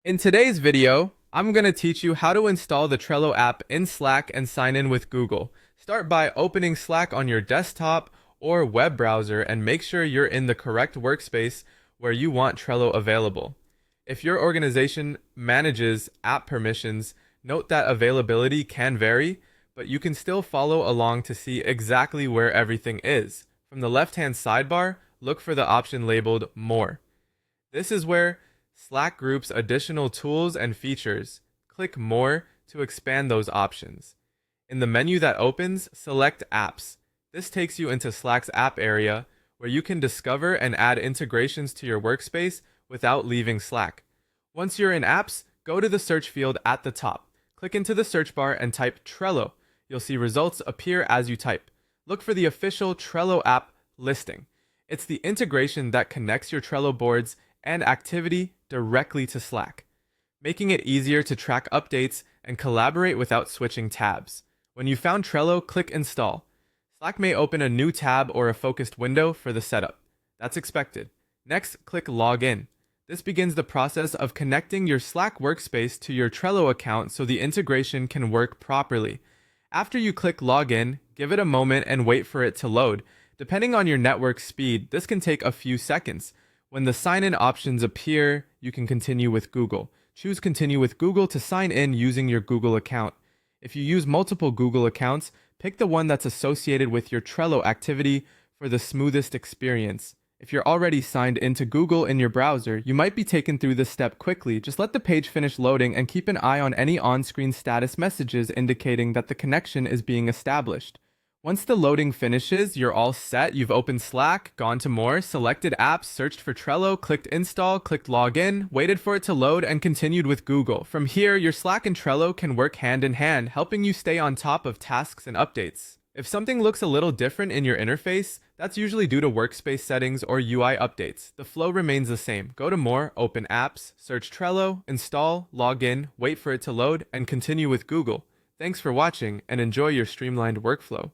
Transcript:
In today's video, I'm going to teach you how to install the Trello app in Slack and sign in with Google. Start by opening Slack on your desktop or web browser and make sure you're in the correct workspace where you want Trello available. If your organization manages app permissions, note that availability can vary, but you can still follow along to see exactly where everything is. From the left-hand sidebar, look for the option labeled More. This is where Slack groups additional tools and features. Click More to expand those options. In the menu that opens, select Apps. This takes you into Slack's app area, where you can discover and add integrations to your workspace without leaving Slack. Once you're in Apps, go to the search field at the top. Click into the search bar and type Trello. You'll see results appear as you type. Look for the official Trello app listing. It's the integration that connects your Trello boards and activity directly to Slack, making it easier to track updates and collaborate without switching tabs. When you found Trello, click Install. Slack may open a new tab or a focused window for the setup. That's expected. Next, click Log In. This begins the process of connecting your Slack workspace to your Trello account so the integration can work properly. After you click Log In, give it a moment and wait for it to load. Depending on your network speed, this can take a few seconds. When the sign-in options appear, you can continue with Google. Choose Continue with Google to sign in using your Google account. If you use multiple Google accounts, pick the one that's associated with your Trello activity for the smoothest experience. If you're already signed into Google in your browser, you might be taken through this step quickly. Just let the page finish loading and keep an eye on any on-screen status messages indicating that the connection is being established. Once the loading finishes, you're all set. You've opened Slack, gone to More, selected apps, searched for Trello, clicked Install, clicked Login, waited for it to load, and continued with Google. From here, your Slack and Trello can work hand in hand, helping you stay on top of tasks and updates. If something looks a little different in your interface, that's usually due to workspace settings or UI updates. The flow remains the same. Go to More, open Apps, search Trello, install, log in, wait for it to load, and continue with Google. Thanks for watching, and enjoy your streamlined workflow.